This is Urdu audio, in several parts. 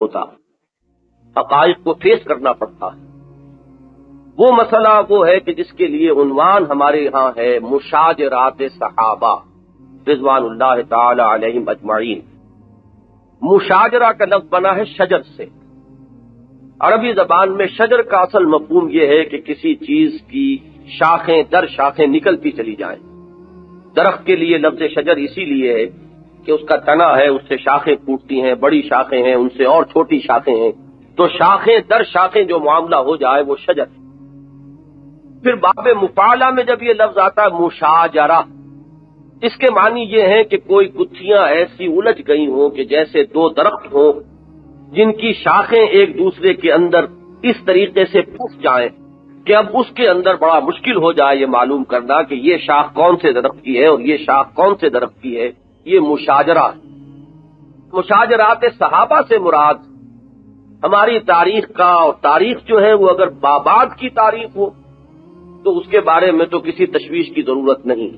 ہوتا، حقائق کو فیس کرنا پڑتا ہے۔ وہ مسئلہ وہ ہے کہ جس کے لیے عنوان ہمارے ہاں ہے مشاجرات صحابہ رضوان اللہ تعالی علیہم اجمعین۔ مشاجرہ کا لفظ بنا ہے شجر سے۔ عربی زبان میں شجر کا اصل مفہوم یہ ہے کہ کسی چیز کی شاخیں در شاخیں نکلتی چلی جائیں۔ درخت کے لیے لفظ شجر اسی لیے ہے کہ اس کا تنا ہے، اس سے شاخیں پھوٹتی ہیں، بڑی شاخیں ہیں، ان سے اور چھوٹی شاخیں ہیں، تو شاخیں در شاخیں جو معاملہ ہو جائے وہ شجر ہے۔ پھر باب مفاعلہ میں جب یہ لفظ آتا ہے مشاجرہ، اس کے معنی یہ ہے کہ کوئی گتھیاں ایسی الجھ گئی ہوں کہ جیسے دو درخت ہوں جن کی شاخیں ایک دوسرے کے اندر اس طریقے سے پھنس جائیں کہ اب اس کے اندر بڑا مشکل ہو جائے یہ معلوم کرنا کہ یہ شاخ کون سے درخت کی ہے اور یہ شاخ کون سے درخت کی ہے۔ یہ مشاجرہ ہے۔ مشاجرات صحابہ سے مراد ہماری تاریخ کا، اور تاریخ جو ہے وہ اگر باباد کی تاریخ ہو تو اس کے بارے میں تو کسی تشویش کی ضرورت نہیں۔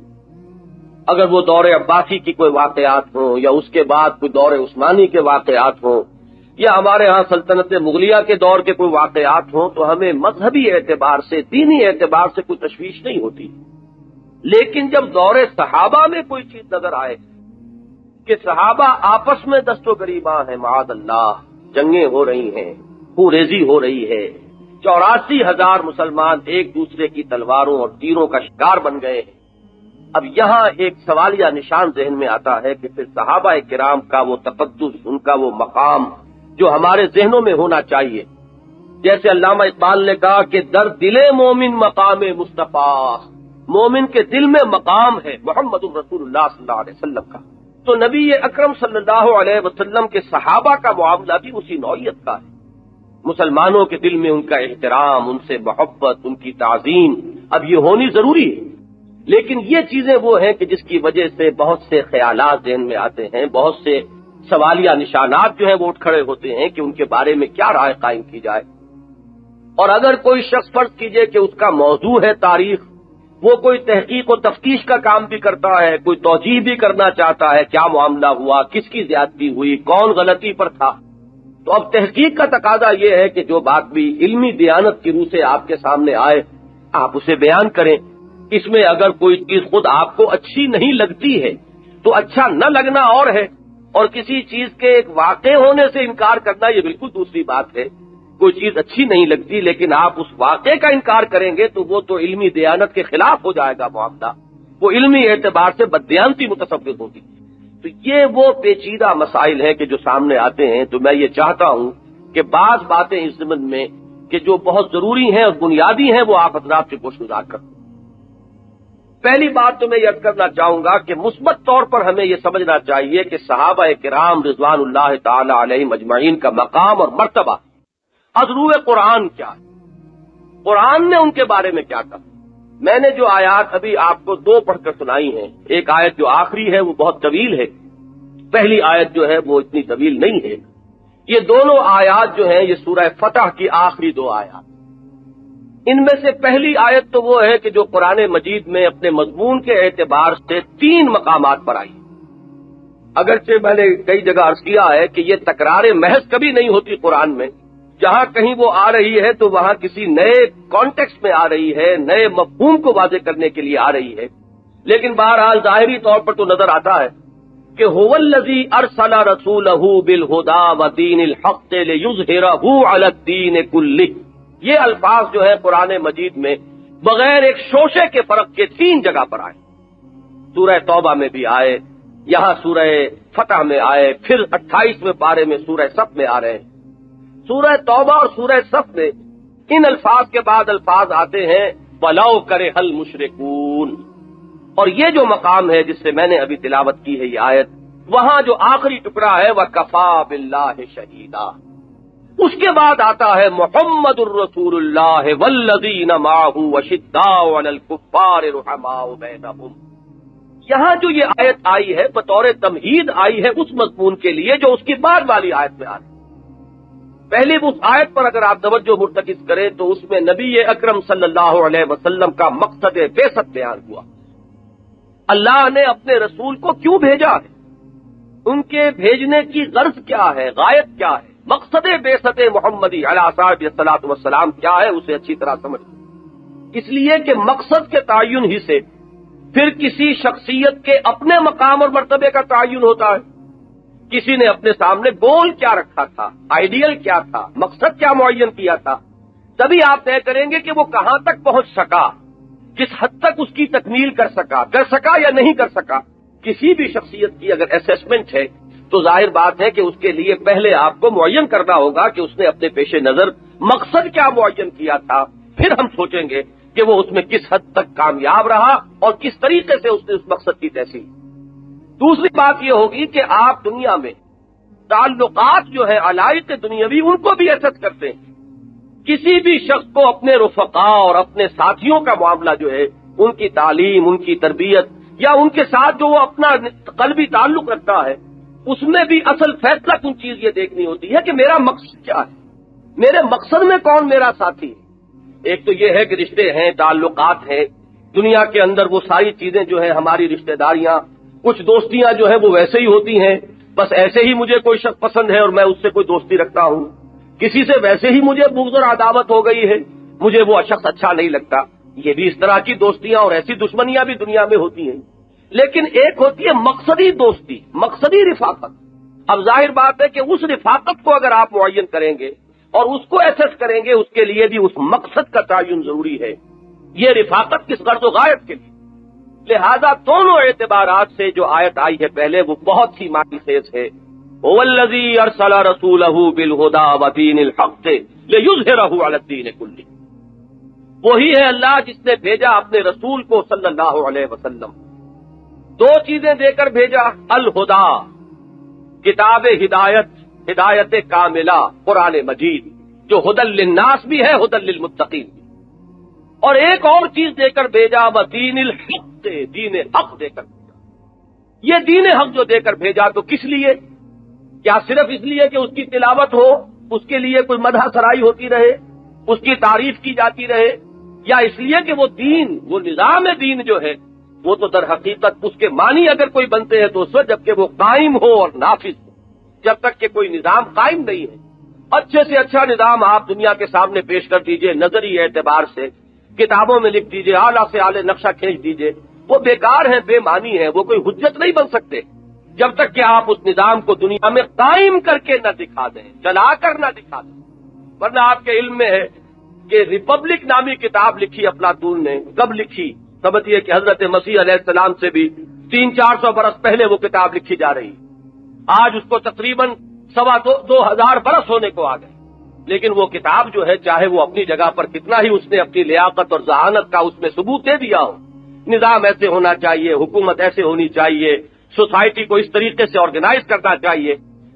اگر وہ دور عباسی کی کوئی واقعات ہوں یا اس کے بعد کوئی دور عثمانی کے واقعات ہوں یا ہمارے ہاں سلطنت مغلیہ کے دور کے کوئی واقعات ہوں تو ہمیں مذہبی اعتبار سے، دینی اعتبار سے کوئی تشویش نہیں ہوتی۔ لیکن جب دور صحابہ میں کوئی چیز نظر آئے کہ صحابہ آپس میں دست و گریباں ہیں، معاذ اللہ، جنگیں ہو رہی ہیں، خون ریزی ہو رہی ہے، 84,000 مسلمان ایک دوسرے کی تلواروں اور تیروں کا شکار بن گئے ہیں، اب یہاں ایک سوالیہ نشان ذہن میں آتا ہے کہ پھر صحابہ کرام کا وہ تقدس، ان کا وہ مقام جو ہمارے ذہنوں میں ہونا چاہیے، جیسے علامہ اقبال نے کہا کہ در دل مومن مقام مصطفیٰ، مومن کے دل میں مقام ہے محمد رسول اللہ صلی اللہ علیہ وسلم کا۔ تو نبی اکرم صلی اللہ علیہ وسلم کے صحابہ کا معاملہ بھی اسی نوعیت کا ہے۔ مسلمانوں کے دل میں ان کا احترام، ان سے محبت، ان کی تعظیم اب یہ ہونی ضروری ہے۔ لیکن یہ چیزیں وہ ہیں کہ جس کی وجہ سے بہت سے خیالات ذہن میں آتے ہیں، بہت سے سوالیہ نشانات جو ہیں وہ اٹھ کھڑے ہوتے ہیں کہ ان کے بارے میں کیا رائے قائم کی جائے۔ اور اگر کوئی شخص فرض کیجئے کہ اس کا موضوع ہے تاریخ، وہ کوئی تحقیق و تفتیش کا کام بھی کرتا ہے، کوئی توجیہ بھی کرنا چاہتا ہے، کیا معاملہ ہوا، کس کی زیادتی ہوئی، کون غلطی پر تھا، تو اب تحقیق کا تقاضا یہ ہے کہ جو بات بھی علمی دیانت کی روح سے آپ کے سامنے آئے آپ اسے بیان کریں۔ اس میں اگر کوئی چیز خود آپ کو اچھی نہیں لگتی ہے تو اچھا نہ لگنا اور ہے، اور کسی چیز کے ایک واقع ہونے سے انکار کرنا یہ بالکل دوسری بات ہے۔ کوئی چیز اچھی نہیں لگتی لیکن آپ اس واقعے کا انکار کریں گے تو وہ تو علمی دیانت کے خلاف ہو جائے گا معاملہ، وہ علمی اعتبار سے بددیانتی متصور ہوگی۔ تو یہ وہ پیچیدہ مسائل ہیں کہ جو سامنے آتے ہیں۔ تو میں یہ چاہتا ہوں کہ بعض باتیں اس ضمن میں کہ جو بہت ضروری ہیں اور بنیادی ہیں وہ آپ حضرات سے گوشگزار کریں۔ پہلی بات تو میں یہ کرنا چاہوں گا کہ مثبت طور پر ہمیں یہ سمجھنا چاہیے کہ صحابہ کرام رضوان اللہ تعالی علیہم اجمعین کا مقام اور مرتبہ از روح قرآن کیا ہے، قرآن نے ان کے بارے میں کیا کہا۔ میں نے جو آیات ابھی آپ کو دو پڑھ کر سنائی ہیں، ایک آیت جو آخری ہے وہ بہت طویل ہے، پہلی آیت جو ہے وہ اتنی طویل نہیں ہے۔ یہ دونوں آیات جو ہیں یہ سورہ فتح کی آخری دو آیات، ان میں سے پہلی آیت تو وہ ہے کہ جو قرآن مجید میں اپنے مضمون کے اعتبار سے 3 مقامات پر آئی۔ اگرچہ میں نے کئی جگہ عرض کیا ہے کہ یہ تکرار محض کبھی نہیں ہوتی قرآن میں، جہاں کہیں وہ آ رہی ہے تو وہاں کسی نئے کانٹیکسٹ میں آ رہی ہے، نئے مفہوم کو واضح کرنے کے لیے آ رہی ہے۔ لیکن بہرحال ظاہری طور پر تو نظر آتا ہے کہ هو الذی ارسل رسولہ بالہدی ودین الحق لیظہرہ علی الدین کلہ، یہ الفاظ جو ہے قرآن مجید میں بغیر ایک شوشے کے فرق کے 3 جگہ پر آئے۔ سورہ توبہ میں بھی آئے، یہاں سورہ فتح میں آئے، پھر 28ویں پارے میں سورہ صف میں آ رہے ہیں۔ سورہ توبہ اور سورہ صف میں ان الفاظ کے بعد الفاظ آتے ہیں وَلَوْ كَرِهَ الْمُشْرِكُونَ، اور یہ جو مقام ہے جس سے میں نے ابھی تلاوت کی ہے یہ آیت، وہاں جو آخری ٹکڑا ہے وَكَفَى بِاللَّهِ شَهِيدًا، اس کے بعد آتا ہے محمد الرسول اللہ والذین معہ وشداء علی الکفار رحماء بینہم۔ یہاں جو یہ آیت آئی ہے بطور تمہید آئی ہے اس مضمون کے لیے جو اس کی بعد والی آیت میں آ رہی ہے۔ پہلی اس آیت پر اگر آپ توجہ مرتکز کریں تو اس میں نبی اکرم صلی اللہ علیہ وسلم کا مقصد بعثت بیان ہوا، اللہ نے اپنے رسول کو کیوں بھیجا ہے، ان کے بھیجنے کی غرض کیا ہے، غایت کیا ہے، مقصد بعثت محمدی علیہ صاحب الصلاۃ والسلام کیا ہے اسے اچھی طرح سمجھ، اس لیے کہ مقصد کے تعین ہی سے پھر کسی شخصیت کے اپنے مقام اور مرتبے کا تعین ہوتا ہے. کسی نے اپنے سامنے گول کیا رکھا تھا، آئیڈیل کیا تھا، مقصد کیا معین کیا تھا، تبھی آپ طے کریں گے کہ وہ کہاں تک پہنچ سکا، کس حد تک اس کی تکمیل کر سکا یا نہیں کر سکا. کسی بھی شخصیت کی اگر اسیسمنٹ ہے تو ظاہر بات ہے کہ اس کے لیے پہلے آپ کو معین کرنا ہوگا کہ اس نے اپنے پیش نظر مقصد کیا معین کیا تھا، پھر ہم سوچیں گے کہ وہ اس میں کس حد تک کامیاب رہا اور کس طریقے سے اس نے اس مقصد کی تحصیل. دوسری بات یہ ہوگی کہ آپ دنیا میں تعلقات جو ہے علائق دنیاوی ان کو بھی ایسس کرتے ہیں. کسی بھی شخص کو اپنے رفقاء اور اپنے ساتھیوں کا معاملہ جو ہے، ان کی تعلیم، ان کی تربیت یا ان کے ساتھ جو وہ اپنا قلبی تعلق رکھتا ہے، اس میں بھی اصل فیصلہ کن چیز یہ دیکھنی ہوتی ہے کہ میرا مقصد کیا ہے، میرے مقصد میں کون میرا ساتھی ہے. ایک تو یہ ہے کہ رشتے ہیں، تعلقات ہیں، دنیا کے اندر وہ ساری چیزیں جو ہے ہماری رشتہ داریاں، کچھ دوستیاں جو ہے وہ ویسے ہی ہوتی ہیں، بس ایسے ہی مجھے کوئی شخص پسند ہے اور میں اس سے کوئی دوستی رکھتا ہوں. کسی سے ویسے ہی مجھے بغض اور عداوت ہو گئی ہے، مجھے وہ شخص اچھا نہیں لگتا. یہ بھی اس طرح کی دوستیاں اور ایسی دشمنیاں بھی دنیا میں ہوتی ہیں. لیکن ایک ہوتی ہے مقصدی دوستی، مقصدی رفاقت. اب ظاہر بات ہے کہ اس رفاقت کو اگر آپ معین کریں گے اور اس کو ایسس کریں گے، اس کے لیے بھی اس مقصد کا تعین ضروری ہے. یہ رفاقت کس غرض و غایت کے لیے. لہذا دونوں اعتبارات سے جو آیت آئی ہے پہلے وہ بہت ہی معنی خیز ہے. هو الذی ارسل رسولہ بالہدی ودین الحق لیظہرہ علی الدین کلہ. وہی ہے اللہ جس نے بھیجا اپنے رسول کو صلی اللہ علیہ وسلم، دو چیزیں دے کر بھیجا. الہدا، کتاب ہدایت، ہدایت کاملہ قرآن مجید جو ہدی للناس بھی ہے، ہدی للمتقین بھی. اور ایک اور چیز دے کر بھیجا ودین الحق، دین حق دے کر بھیجا. یہ دین حق جو دے کر بھیجا تو کس لیے؟ کیا صرف اس لیے کہ اس کی تلاوت ہو، اس کے لیے کوئی مدح سرائی ہوتی رہے، اس کی تعریف کی جاتی رہے، یا اس لیے کہ وہ دین، وہ نظام دین جو ہے وہ تو در حقیقت اس کے معنی اگر کوئی بنتے ہیں تو اس وقت جبکہ وہ قائم ہو اور نافذ ہو. جب تک کہ کوئی نظام قائم نہیں ہے، اچھے سے اچھا نظام آپ دنیا کے سامنے پیش کر دیجئے، نظری اعتبار سے کتابوں میں لکھ دیجئے، اعلیٰ سے اعلیٰ نقشہ کھینچ دیجئے، وہ بیکار ہیں، بے معنی ہیں، وہ کوئی حجت نہیں بن سکتے جب تک کہ آپ اس نظام کو دنیا میں قائم کر کے نہ دکھا دیں، چلا کر نہ دکھا دیں. ورنہ آپ کے علم میں ہے کہ ریپبلک نامی کتاب لکھی افلاطون نے. کب لکھی؟ سمجھیے کہ حضرت مسیح علیہ السلام سے بھی 300-400 برس پہلے وہ کتاب لکھی جا رہی. آج اس کو تقریباً 2,000 برس ہونے کو آ گئے. لیکن وہ کتاب جو ہے چاہے وہ اپنی جگہ پر کتنا ہی اس نے اپنی لیاقت اور ذہانت کا اس میں ثبوت دے دیا ہو، نظام ایسے ہونا چاہیے، حکومت ایسے ہونی چاہیے، سوسائٹی کو اس طریقے سے آرگنائز کرنا چاہیے،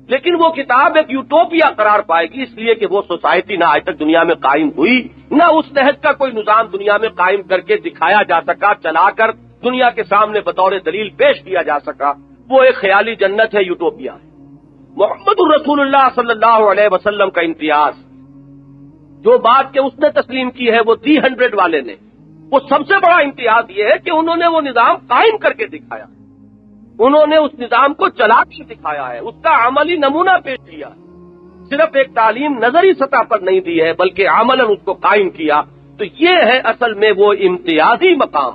لیکن وہ کتاب ایک یوٹوپیا قرار پائے گی اس لیے کہ وہ سوسائٹی نہ آج تک دنیا میں قائم ہوئی، نہ اس تحت کا کوئی نظام دنیا میں قائم کر کے دکھایا جا سکا، چلا کر دنیا کے سامنے بطور دلیل پیش کیا جا سکا. وہ ایک خیالی جنت ہے، یوٹوپیا ہے. محمد الرسول اللہ صلی اللہ علیہ وسلم کا امتیاز، جو بات کہ اس نے تسلیم کی ہے وہ 300 والے نے، وہ سب سے بڑا امتیاز یہ ہے کہ انہوں نے وہ نظام قائم کر کے دکھایا، انہوں نے اس نظام کو چلا کے دکھایا ہے، اس کا عملی نمونہ پیش کیا ہے. صرف ایک تعلیم نظری سطح پر نہیں دی ہے بلکہ عملاً اس کو قائم کیا. تو یہ ہے اصل میں وہ امتیازی مقام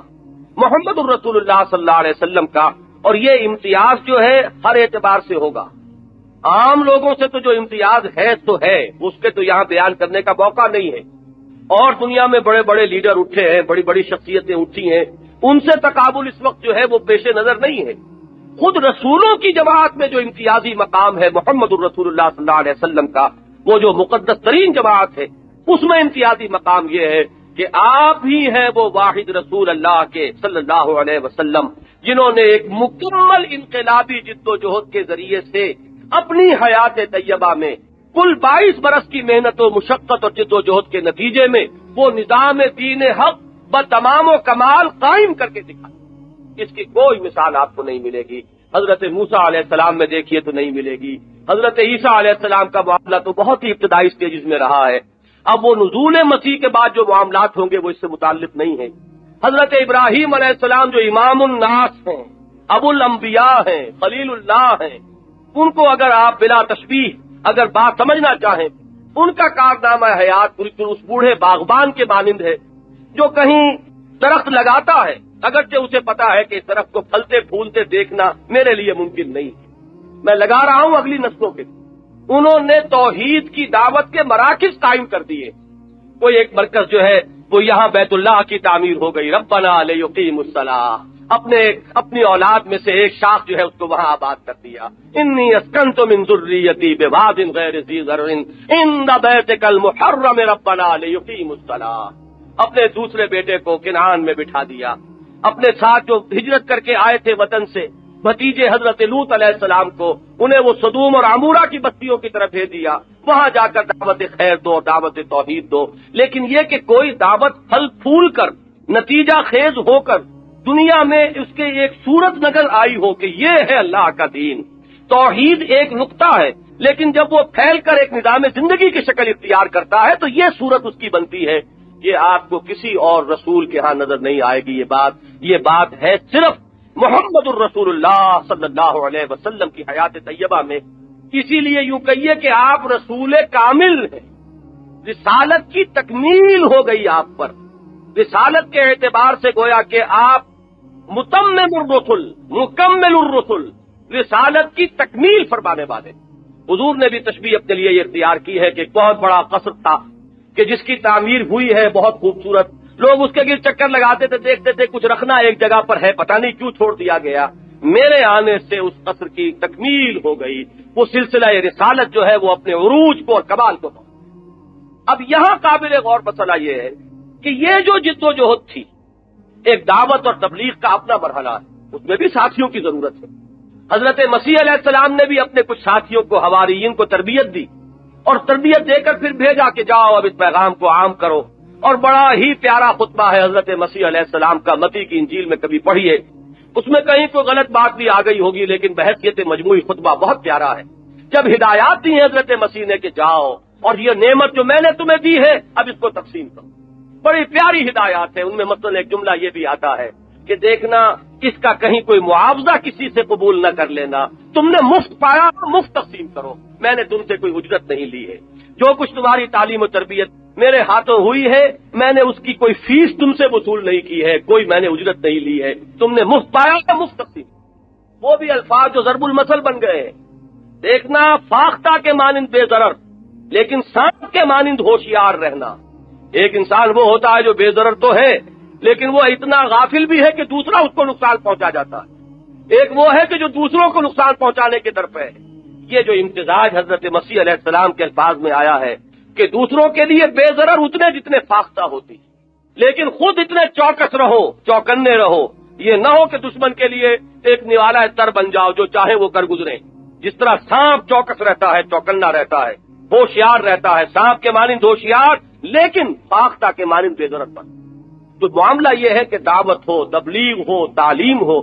محمد الرسول اللہ صلی اللہ علیہ وسلم کا. اور یہ امتیاز جو ہے ہر اعتبار سے ہوگا. عام لوگوں سے تو جو امتیاز ہے تو ہے، اس کے تو یہاں بیان کرنے کا موقع نہیں ہے. اور دنیا میں بڑے بڑے لیڈر اٹھے ہیں، بڑی بڑی شخصیتیں اٹھی ہیں، ان سے تقابل اس وقت جو ہے وہ پیش نظر نہیں ہے. خود رسولوں کی جماعت میں جو امتیازی مقام ہے محمد الرسول اللہ صلی اللہ علیہ وسلم کا، وہ جو مقدس ترین جماعت ہے، اس میں امتیازی مقام یہ ہے کہ آپ ہی ہیں وہ واحد رسول اللہ کے صلی اللہ علیہ وسلم جنہوں نے ایک مکمل انقلابی جد و جہد کے ذریعے سے اپنی حیات طیبہ میں کل 22 برس کی محنت و مشقت اور جد و جہد کے نتیجے میں وہ نظام دین حق بتمام و کمال قائم کر کے دکھایا. اس کی کوئی مثال آپ کو نہیں ملے گی. حضرت موسیٰ علیہ السلام میں دیکھیے تو نہیں ملے گی. حضرت عیسیٰ علیہ السلام کا معاملہ تو بہت ہی ابتدائی سٹیجز میں رہا ہے. اب وہ نزول مسیح کے بعد جو معاملات ہوں گے وہ اس سے متعلق نہیں ہیں. حضرت ابراہیم علیہ السلام جو امام الناس ہیں، ابو الانبیاء ہیں، خلیل اللہ ہیں، ان کو اگر آپ بلا تشبیہ اگر بات سمجھنا چاہیں، ان کا کارنامہ حیات بالکل اس بوڑھے باغبان کے مانند ہے جو کہیں درخت لگاتا ہے، اگرچہ اسے پتا ہے کہ اس درخت کو پھلتے پھولتے دیکھنا میرے لیے ممکن نہیں ہے، میں لگا رہا ہوں اگلی نسلوں کے لیے۔ انہوں نے توحید کی دعوت کے مراکز قائم کر دیے۔ کوئی ایک مرکز جو ہے وہ یہاں بیت اللہ کی تعمیر ہو گئی، ربنا لیقیموا الصلاۃ، اپنی اولاد میں سے ایک شاخ جو ہے اس کو وہاں آباد کر دیا۔ انی اسکنت من ذریتی بواد غیر ذی زرع عند بیتک المحرم ربنا لیقیموا الصلاۃ۔ اپنے دوسرے بیٹے کو کنعان میں بٹھا دیا، اپنے ساتھ جو ہجرت کر کے آئے تھے وطن سے بھتیجے حضرت لوط علیہ السلام کو، انہیں وہ سدوم اور عمورہ کی بستیوں کی طرف بھیج دیا، وہاں جا کر دعوت خیر دو، دعوت توحید دو۔ لیکن یہ کہ کوئی دعوت پھل پھول کر نتیجہ خیز ہو کر دنیا میں اس کے ایک صورت نظر آئی ہو کہ یہ ہے اللہ کا دین، توحید ایک نقطہ ہے، لیکن جب وہ پھیل کر ایک نظام زندگی کی شکل اختیار کرتا ہے تو یہ صورت اس کی بنتی ہے۔ یہ آپ کو کسی اور رسول کے ہاں نظر نہیں آئے گی۔ یہ بات ہے صرف محمد الرسول اللہ صلی اللہ علیہ وسلم کی حیات طیبہ میں۔ اسی لیے یوں کہیے کہ آپ رسول کامل ہیں، رسالت کی تکمیل ہو گئی آپ پر۔ رسالت کے اعتبار سے گویا کہ آپ متمم الرسل، مکمل الرسل، رسالت کی تکمیل فرمانے والے۔ حضور نے بھی تشبیہ اپنے لیے یہ اختیار کی ہے کہ ایک بہت بڑا قصر تھا کہ جس کی تعمیر ہوئی ہے بہت خوبصورت، لوگ اس کے گرد چکر لگاتے تھے، دیکھتے تھے کچھ رکھنا ایک جگہ پر ہے، پتہ نہیں کیوں چھوڑ دیا گیا۔ میرے آنے سے اس قصر کی تکمیل ہو گئی، وہ سلسلہ رسالت جو ہے وہ اپنے عروج کو اور کمال کو پہنچا۔ اب یہاں قابل غور مسئلہ یہ ہے کہ یہ جو جد و جہد تھی، ایک دعوت اور تبلیغ کا اپنا مرحلہ ہے، اس میں بھی ساتھیوں کی ضرورت ہے۔ حضرت مسیح علیہ السلام نے بھی اپنے کچھ ساتھیوں کو، حواریین کو تربیت دی، اور تربیت دے کر پھر بھیجا کہ جاؤ اب اس پیغام کو عام کرو۔ اور بڑا ہی پیارا خطبہ ہے حضرت مسیح علیہ السلام کا، متی کی انجیل میں کبھی پڑھیے، اس میں کہیں کوئی غلط بات بھی آ گئی ہوگی، لیکن بحیثیت مجموعی خطبہ بہت پیارا ہے۔ جب ہدایات دی ہیں حضرت مسیح نے کہ جاؤ اور یہ نعمت جو میں نے تمہیں دی ہے اب اس کو تقسیم کرو، بڑی پیاری ہدایات ہے۔ ان میں مثلا ایک جملہ یہ بھی آتا ہے کہ دیکھنا اس کا کہیں کوئی معاوضہ کسی سے قبول نہ کر لینا، تم نے مفت پایا مفت تقسیم کرو، میں نے تم سے کوئی اجرت نہیں لی ہے، جو کچھ تمہاری تعلیم و تربیت میرے ہاتھوں ہوئی ہے میں نے اس کی کوئی فیس تم سے وصول نہیں کی ہے، کوئی میں نے اجرت نہیں لی ہے، تم نے مفت پایا یا مفت تقسیم۔ وہ بھی الفاظ جو ضرب المثل بن گئے ہیں۔ دیکھنا فاختہ کے مانند بے ضرر لیکن سانپ کے مانند ہوشیار رہنا۔ ایک انسان وہ ہوتا ہے جو بے ضرر تو ہے لیکن وہ اتنا غافل بھی ہے کہ دوسرا اس کو نقصان پہنچا جاتا ہے، ایک وہ ہے کہ جو دوسروں کو نقصان پہنچانے کے در پہ ہے۔ یہ جو امتزاج حضرت مسیح علیہ السلام کے الفاظ میں آیا ہے کہ دوسروں کے لیے بے ضرر اتنے جتنے فاختہ ہوتی، لیکن خود اتنے چوکس رہو، چوکنے رہو، یہ نہ ہو کہ دشمن کے لیے ایک نوالا تر بن جاؤ جو چاہے وہ کر گزرے۔ جس طرح سانپ چوکس رہتا ہے، چوکنا رہتا ہے، ہوشیار رہتا ہے، سانپ کے مانند ہوشیار لیکن فاختہ کے مانند بے ضرر بن۔ تو معاملہ یہ ہے کہ دعوت ہو، تبلیغ ہو، تعلیم ہو،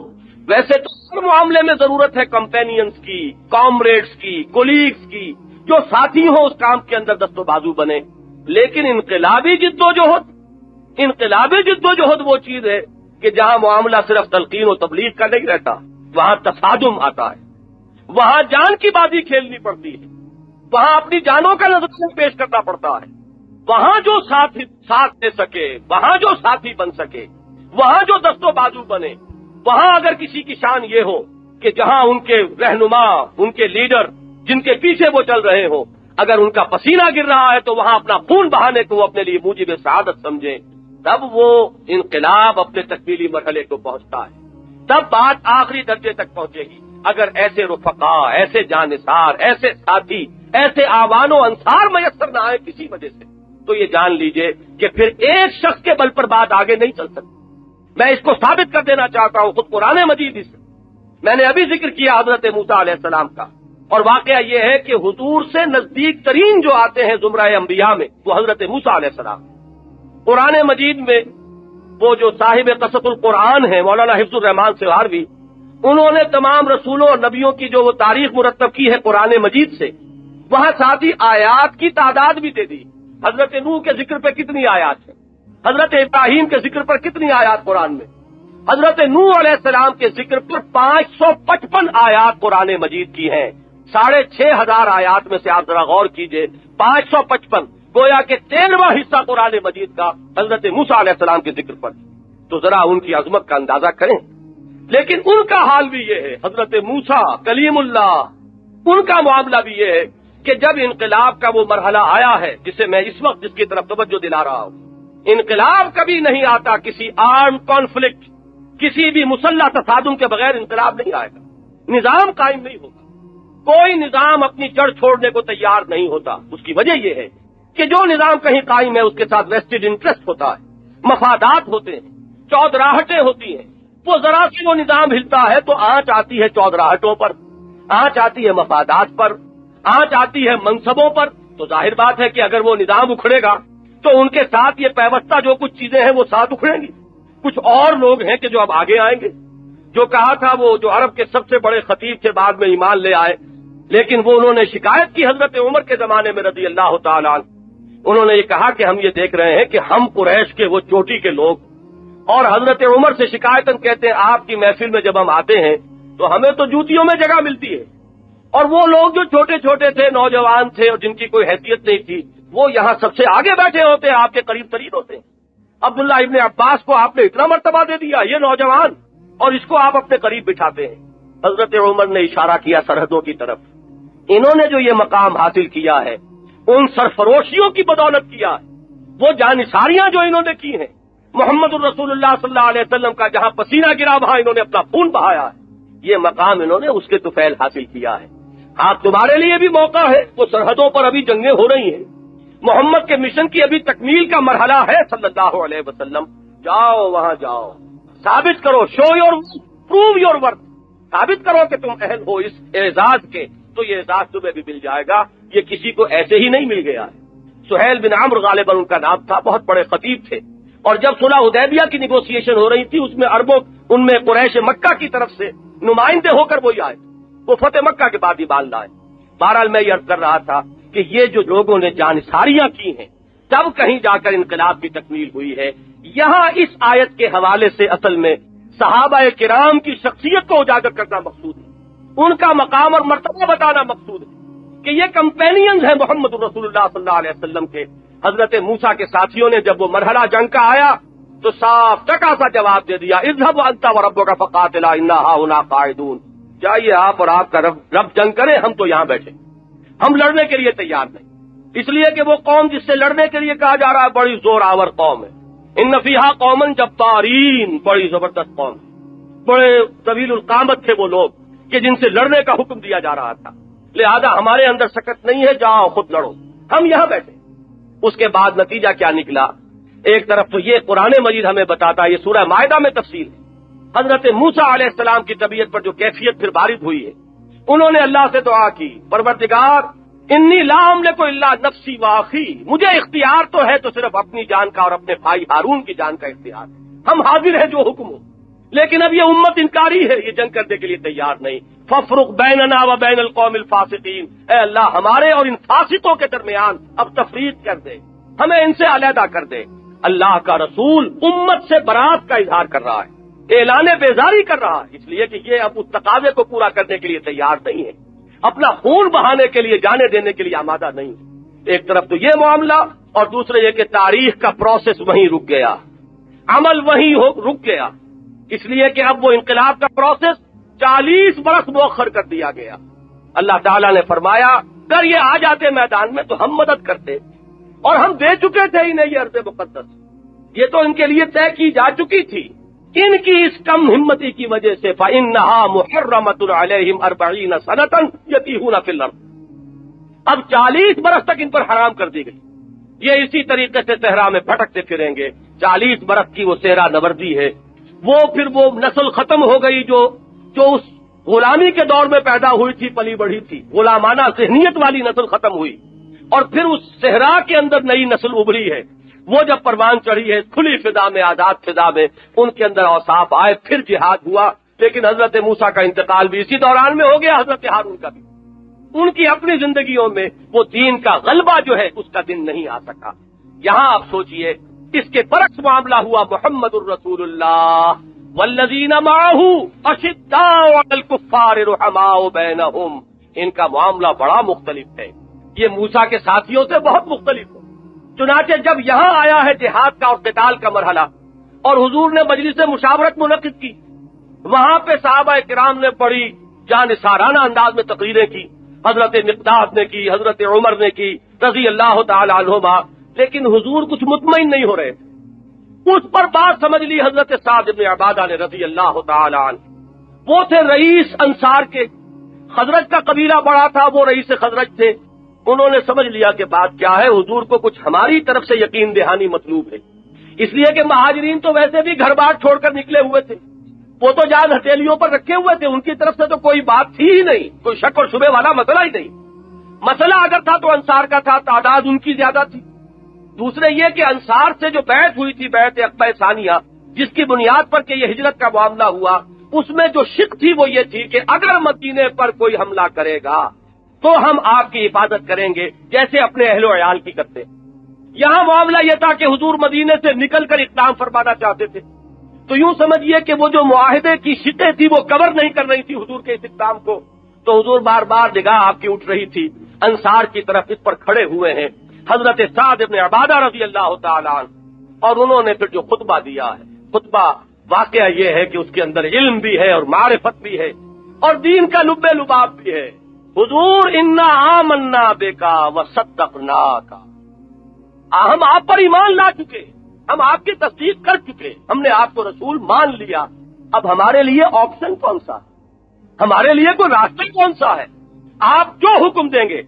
ویسے تو ہر معاملے میں ضرورت ہے کمپینینز کی، کامریڈز کی، کولیگز کی، جو ساتھی ہو اس کام کے اندر دست و بازو بنے۔ لیکن انقلابی جد و جہد وہ چیز ہے کہ جہاں معاملہ صرف تلقین و تبلیغ کا نہیں رہتا، وہاں تصادم آتا ہے، وہاں جان کی بازی کھیلنی پڑتی ہے، وہاں اپنی جانوں کا نظریہ پیش کرنا پڑتا ہے۔ وہاں جو ساتھ دے سکے، وہاں جو ساتھی بن سکے، وہاں جو دست و بازو بنے، وہاں اگر کسی کی شان یہ ہو کہ جہاں ان کے رہنما، ان کے لیڈر جن کے پیچھے وہ چل رہے ہوں، اگر ان کا پسینہ گر رہا ہے تو وہاں اپنا خون بہانے کو وہ اپنے لیے موجب سعادت سمجھیں، تب وہ انقلاب اپنے تکمیلی مرحلے کو پہنچتا ہے، تب بات آخری درجے تک پہنچے گی۔ اگر ایسے رفقا، ایسے جانثار، ایسے ساتھی، ایسے آوان و انصار میسر نہ آئے کسی وجہ سے، تو یہ جان لیجئے کہ پھر ایک شخص کے بل پر بات آگے نہیں چل سکتی۔ میں اس کو ثابت کر دینا چاہتا ہوں خود قرآن مجید سے۔ میں نے ابھی ذکر کیا حضرت موسیٰ علیہ السلام کا، اور واقعہ یہ ہے کہ حضور سے نزدیک ترین جو آتے ہیں زمرہ انبیاء میں وہ حضرت موسیٰ علیہ السلام۔ قرآن مجید میں وہ جو صاحب قصص القرآن ہیں مولانا حفظ الرحمان سہاروی، انہوں نے تمام رسولوں اور نبیوں کی جو وہ تاریخ مرتب کی ہے قرآن مجید سے، وہاں ساتھ ہی آیات کی تعداد بھی دے دی۔ حضرت نوح کے ذکر پہ کتنی آیات ہیں، حضرت ابراہیم کے ذکر پر کتنی آیات قرآن میں، حضرت نوح علیہ السلام کے ذکر پر 555 آیات قرآن مجید کی ہیں۔ 6,500 آیات میں سے آپ ذرا غور کیجئے، 555 گویا کہ 13واں حصہ قرآن مجید کا حضرت موسیٰ علیہ السلام کے ذکر پر، تو ذرا ان کی عظمت کا اندازہ کریں۔ لیکن ان کا حال بھی یہ ہے، حضرت موسیٰ کلیم اللہ، ان کا معاملہ بھی یہ ہے کہ جب انقلاب کا وہ مرحلہ آیا ہے جسے میں اس وقت جس کی طرف توجہ دلا رہا ہوں، انقلاب کبھی نہیں آتا کسی آرم کانفلکٹ، کسی بھی مسلح تصادم کے بغیر انقلاب نہیں آئے گا، نظام قائم نہیں ہوگا، کوئی نظام اپنی جڑ چھوڑنے کو تیار نہیں ہوتا۔ اس کی وجہ یہ ہے کہ جو نظام کہیں قائم ہے اس کے ساتھ ویسٹڈ انٹرسٹ ہوتا ہے، مفادات ہوتے ہیں، چودراہٹیں ہوتی ہیں، وہ ذرا سے وہ نظام ہلتا ہے تو آنچ آتی ہے چودراہٹوں پر، آنچ آتی ہے مفادات پر، آنچ آتی ہے منصبوں پر۔ تو ظاہر بات ہے کہ اگر وہ نظام اکھڑے گا تو ان کے ساتھ یہ پیوستہ جو کچھ چیزیں ہیں وہ ساتھ اکھڑیں گی۔ کچھ اور لوگ ہیں کہ جو اب آگے آئیں گے، جو کہا تھا وہ جو عرب کے سب سے بڑے خطیب تھے بعد میں ایمان لے آئے، لیکن وہ انہوں نے شکایت کی حضرت عمر کے زمانے میں رضی اللہ تعالیٰ عنہ، انہوں نے یہ کہا کہ ہم یہ دیکھ رہے ہیں کہ ہم قریش کے وہ چوٹی کے لوگ، اور حضرت عمر سے شکایتاً کہتے ہیں آپ کی محفل میں جب ہم آتے ہیں تو ہمیں تو جوتیوں میں جگہ ملتی ہے، اور وہ لوگ جو چھوٹے چھوٹے تھے، نوجوان تھے اور جن کی کوئی حیثیت نہیں تھی، وہ یہاں سب سے آگے بیٹھے ہوتے ہیں، آپ کے قریب ترین ہوتے ہیں۔ عبداللہ ابن عباس کو آپ نے اتنا مرتبہ دے دیا، یہ نوجوان، اور اس کو آپ اپنے قریب بٹھاتے ہیں۔ حضرت عمر نے اشارہ کیا سرحدوں کی طرف، انہوں نے جو یہ مقام حاصل کیا ہے ان سرفروشیوں کی بدولت کیا ہے، وہ جانثاریاں جو انہوں نے کی ہیں، محمد الرسول اللہ صلی اللہ علیہ وسلم کا جہاں پسینہ گرا وہاں انہوں نے اپنا خون بہایا ہے، یہ مقام انہوں نے اس کے طفیل حاصل کیا ہے۔ ہاں تمہارے لیے بھی موقع ہے، وہ سرحدوں پر ابھی جنگیں ہو رہی ہیں، محمد کے مشن کی ابھی تکمیل کا مرحلہ ہے صلی اللہ علیہ وسلم، جاؤ وہاں جاؤ، ثابت کرو، show your prove your worth, ثابت کرو کہ تم اہل ہو اس اعزاز کے، تو یہ اعزاز تمہیں بھی مل جائے گا، یہ کسی کو ایسے ہی نہیں مل گیا ہے۔ سہیل بن عمرو غالباً ان کا نام تھا، بہت بڑے خطیب تھے، اور جب صلح حدیبیہ کی نیگوسیشن ہو رہی تھی اس میں عربوں، ان میں قریش مکہ کی طرف سے نمائندے ہو کر وہی آئے، وہ فتح مکہ کے بعد ہی مان لائے۔ بہرحال میں یہ عرض کر رہا تھا کہ یہ جو لوگوں نے جانثاریاں کی ہیں تب کہیں جا کر انقلاب کی تکمیل ہوئی ہے۔ یہاں اس آیت کے حوالے سے اصل میں صحابہ کرام کی شخصیت کو اجاگر کرنا مقصود ہے، ان کا مقام اور مرتبہ بتانا مقصود ہے کہ یہ کمپینینز ہیں محمد رسول اللہ صلی اللہ علیہ وسلم کے۔ حضرت موسیٰ کے ساتھیوں نے جب وہ مرحلہ جنگ کا آیا تو صاف ٹکا سا جواب دے دیا، اذهب انت وربك فقاتلا انا هنا قاعدون، جائیے آپ اور آپ کا رب جنگ کرے، ہم تو یہاں بیٹھے، ہم لڑنے کے لیے تیار نہیں، اس لیے کہ وہ قوم جس سے لڑنے کے لیے کہا جا رہا ہے بڑی زور آور قوم ہے، ان فیہا قوما جبارین، بڑی زبردست قوم، بڑے طویل القامت تھے وہ لوگ کہ جن سے لڑنے کا حکم دیا جا رہا تھا، لہذا ہمارے اندر سکت نہیں ہے، جاؤ خود لڑو، ہم یہاں بیٹھے۔ اس کے بعد نتیجہ کیا نکلا؟ ایک طرف تو یہ قرآن مجید ہمیں بتاتا ہے، یہ سورہ مائدہ میں تفصیل ہے، حضرت موسیٰ علیہ السلام کی طبیعت پر جو کیفیت پھر وارد ہوئی ہے، انہوں نے اللہ سے دعا کی، پروردگار انی لا املک الا نفسی واخی، مجھے اختیار تو ہے تو صرف اپنی جان کا اور اپنے بھائی ہارون کی جان کا اختیار ہے، ہم حاضر ہیں جو حکم ہو، لیکن اب یہ امت انکاری ہے، یہ جنگ کرنے کے لیے تیار نہیں، فافرق بیننا و بین القوم الفاسقین، اے اللہ ہمارے اور ان فاسقوں کے درمیان اب تفریق کر دے، ہمیں ان سے علیحدہ کر دے۔ اللہ کا رسول امت سے برات کا اظہار کر رہا ہے، اعلان بیزاری کر رہا ہے، اس لیے کہ یہ اب اس تقاضے کو پورا کرنے کے لیے تیار نہیں ہے، اپنا خون بہانے کے لیے، جانے دینے کے لیے آمادہ نہیں۔ ایک طرف تو یہ معاملہ، اور دوسرے یہ کہ تاریخ کا پروسیس وہیں رک گیا، عمل وہیں رک گیا، اس لیے کہ اب وہ انقلاب کا پروسیس 40 برس مؤخر کر دیا گیا۔ اللہ تعالیٰ نے فرمایا اگر یہ آ جاتے میدان میں تو ہم مدد کرتے، اور ہم دے چکے تھے انہیں یہ ارض مقدس، یہ تو ان کے لیے طے کی جا چکی تھی، ان کی اس کم ہمتی کی وجہ سے فَإِنَّهَا مُحَرَّمَةٌ عَلَيْهِمْ 40 سَنَةً يَتِيهُونَ فِي الْأَرْضِ، اب 40 برس تک ان پر حرام کر دی گئی، یہ اسی طریقے سے صحرا میں بھٹکتے پھریں گے۔ 40 برس کی وہ صحرا نوردی ہے، وہ پھر وہ نسل ختم ہو گئی جو اس غلامی کے دور میں پیدا ہوئی تھی، پلی بڑھی تھی، غلامانہ ذہنیت والی نسل ختم ہوئی، اور پھر اس صحرا کے اندر نئی نسل ابھری ہے، وہ جب پروان چڑھی ہے کھلی فضا میں، آزاد فضا میں، ان کے اندر اوصاف آئے، پھر جہاد ہوا، لیکن حضرت موسیٰ کا انتقال بھی اسی دوران میں ہو گیا، حضرت ہارون کا بھی، ان کی اپنی زندگیوں میں وہ دین کا غلبہ جو ہے اس کا دن نہیں آ سکا۔ یہاں آپ سوچئے اس کے برعکس معاملہ ہوا محمد الرسول اللہ والذین معہ اشداء علی الکفار رحماء بینہم، ان کا معاملہ بڑا مختلف ہے، یہ موسیٰ کے ساتھیوں سے بہت مختلف ہے۔ چنانچہ جب یہاں آیا ہے جہاد کا اور قتال کا مرحلہ اور حضور نے مجلس مشاورت منعقد کی، وہاں پہ صحابہ کرام نے بڑی جانثارانہ انداز میں تقریریں کی، حضرت مقداد نے کی، حضرت عمر نے کی رضی اللہ تعالی عنہما، لیکن حضور کچھ مطمئن نہیں ہو رہے تھے۔ اس پر بات سمجھ لی حضرت سعد بن عبادہ نے رضی اللہ تعالی عنہ، وہ تھے رئیس انصار کے، خزرج کا قبیلہ بڑا تھا، وہ رئیس خزرج تھے۔ انہوں نے سمجھ لیا کہ بات کیا ہے، حضور کو کچھ ہماری طرف سے یقین دہانی مطلوب ہے، اس لیے کہ مہاجرین تو ویسے بھی گھر بار چھوڑ کر نکلے ہوئے تھے، وہ تو جان ہتھیلیوں پر رکھے ہوئے تھے، ان کی طرف سے تو کوئی بات تھی ہی نہیں، کوئی شک اور شبہ والا مسئلہ ہی نہیں۔ مسئلہ اگر تھا تو انصار کا تھا، تعداد ان کی زیادہ تھی۔ دوسرے یہ کہ انصار سے جو بیعت ہوئی تھی، بیعت عقبہ ثانیہ، جس کی بنیاد پر کہ یہ ہجرت کا معاملہ ہوا، اس میں جو شک تھی وہ یہ تھی کہ اگر مدینے پر کوئی حملہ کرے گا تو ہم آپ کی حفاظت کریں گے جیسے اپنے اہل و عیال کی کرتے۔ یہاں معاملہ یہ تھا کہ حضور مدینے سے نکل کر اقدام فرمانا چاہتے تھے، تو یوں سمجھیے کہ وہ جو معاہدے کی شقیں تھی وہ کور نہیں کر رہی تھی حضور کے اس اقدام کو، تو حضور بار بار نگاہ آپ کی اٹھ رہی تھی انصار کی طرف، اس پر کھڑے ہوئے ہیں حضرت سعد بن عبادہ رضی اللہ تعالی عنہ، اور انہوں نے پھر جو خطبہ دیا ہے، خطبہ واقعہ یہ ہے کہ اس کے اندر علم بھی ہے اور معرفت بھی ہے اور دین کا لب لباب بھی ہے۔ حضور انا آمنا بکا وصدقناک، ہم آپ پر ایمان لا چکے، ہم آپ کی تصدیق کر چکے، ہم نے آپ کو رسول مان لیا، اب ہمارے لیے آپشن کون سا ہے، ہمارے لیے کوئی راستہ کون سا ہے، آپ جو حکم دیں گے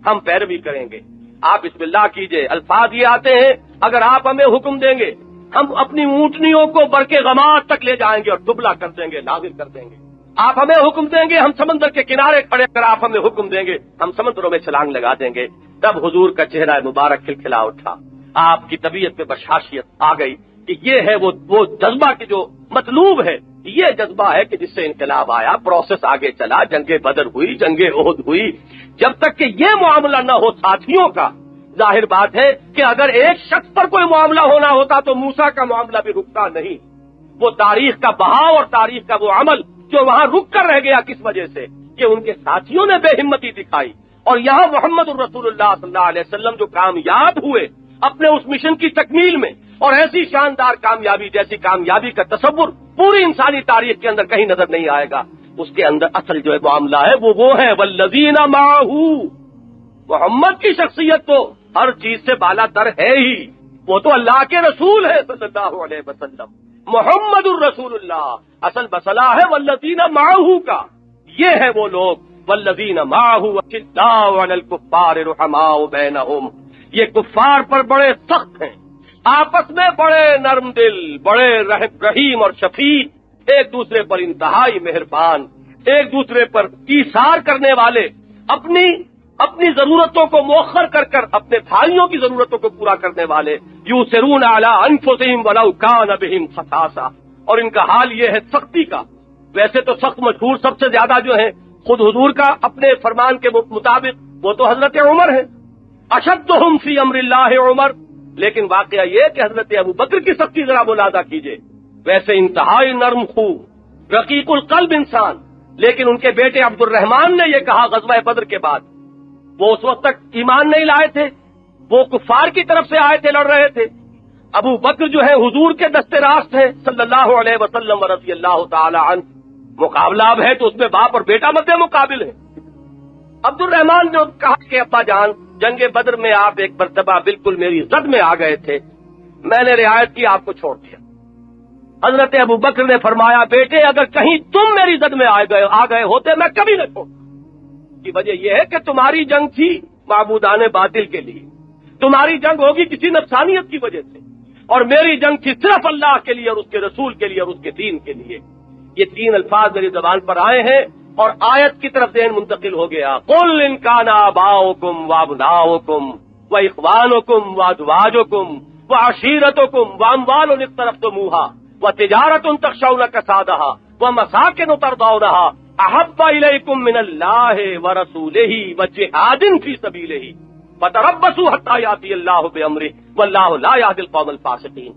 ہم پیروی کریں گے۔ آپ بسم اللہ کیجئے، الفاظ یہ آتے ہیں اگر آپ ہمیں حکم دیں گے ہم اپنی اونٹنیوں کو برقے غماد تک لے جائیں گے اور دبلا کر دیں گے، نازل کر دیں گے۔ آپ ہمیں حکم دیں گے ہم سمندر کے کنارے کھڑے کر، آپ ہمیں حکم دیں گے ہم سمندروں میں چھلانگ لگا دیں گے۔ تب حضور کا چہرہ مبارک کھلکھلا اٹھا، آپ کی طبیعت میں بشاشیت آ گئی کہ یہ ہے وہ جذبہ کی جو مطلوب ہے، یہ جذبہ ہے کہ جس سے انقلاب آیا، پروسیس آگے چلا، جنگ بدر ہوئی، جنگ احد ہوئی۔ جب تک کہ یہ معاملہ نہ ہو ساتھیوں کا، ظاہر بات ہے کہ اگر ایک شخص پر کوئی معاملہ ہونا ہوتا تو موسیٰ کا معاملہ بھی رکتا نہیں۔ وہ تاریخ کا بہاؤ اور تاریخ کا وہ عمل جو وہاں رک کر رہ گیا، کس وجہ سے کہ ان کے ساتھیوں نے بے ہمتی دکھائی، اور یہاں محمد الرسول اللہ صلی اللہ علیہ وسلم جو کامیاب ہوئے اپنے اس مشن کی تکمیل میں، اور ایسی شاندار کامیابی جیسی کامیابی کا تصور پوری انسانی تاریخ کے اندر کہیں نظر نہیں آئے گا۔ اس کے اندر اصل جو معاملہ ہے وہ ہے والذین معہ، محمد کی شخصیت تو ہر چیز سے بالا تر ہے ہی، وہ تو اللہ کے رسول ہے صلی اللہ علیہ وسلم، محمد الرسول اللہ۔ اصل مسئلہ ہے والذین معہ کا، یہ ہے وہ لوگ والذین معہ اشداء علی الکفار رحماء بینہم، یہ کفار پر بڑے سخت ہیں، آپس میں بڑے نرم دل، بڑے رحیم اور شفیق، ایک دوسرے پر انتہائی مہربان، ایک دوسرے پر ایثار کرنے والے، اپنی ضرورتوں کو مؤخر کر کر اپنے بھائیوں کی ضرورتوں کو پورا کرنے والے، یؤثرون علی انفسہم ولو کان بہم خصاصہ، اور ان کا حال یہ ہے سختی کا۔ ویسے تو سخت مشہور سب سے زیادہ جو ہے خود حضور کا اپنے فرمان کے مطابق وہ تو حضرت عمر ہے، اشدہم فی امر اللہ عمر، لیکن واقعہ یہ کہ حضرت ابو بکر کی سختی ذرا ملاحظہ کیجئے، ویسے انتہائی نرم خو، رقیق القلب انسان، لیکن ان کے بیٹے عبد الرحمن نے یہ کہا غزوہ بدر کے بعد، وہ اس وقت تک ایمان نہیں لائے تھے، وہ کفار کی طرف سے آئے تھے، لڑ رہے تھے۔ ابو بکر جو ہے حضور کے دستے راست ہیں صلی اللہ علیہ وسلم رضی اللہ تعالی عنہ، مقابلہ اب ہے تو اس میں باپ اور بیٹا مد مقابل ہے۔ عبد الرحمن نے کہا کہ ابا جان، جنگ بدر میں آپ ایک مرتبہ بالکل میری زد میں آ گئے تھے، میں نے رعایت کی، آپ کو چھوڑ دیا۔ حضرت ابو بکر نے فرمایا بیٹے اگر کہیں تم میری زد میں آ گئے ہوتے میں کبھی نہ چھوڑتا۔ کی وجہ یہ ہے کہ تمہاری جنگ تھی معبودان باطل کے لیے، تمہاری جنگ ہوگی کسی نفسانیت کی وجہ سے، اور میری جنگ تھی صرف اللہ کے لیے اور اس کے رسول کے لیے اور اس کے دین کے لیے۔ یہ تین الفاظ میری زبان پر آئے ہیں اور آیت کی طرف ذہن منتقل ہو گیا، قل ان کان آباؤکم وابناؤکم واخوانکم وازواجکم وعشیرتکم واموال اقترفتموها وتجارۃ تخشون کسادها ومساکن ترضونها احب الیکم من اللہ ورسولہ وجہاد فی سبیلہ فتربصوا حتی یاتی اللہ بامرہ واللہ لا یہدی القوم الفاسقین۔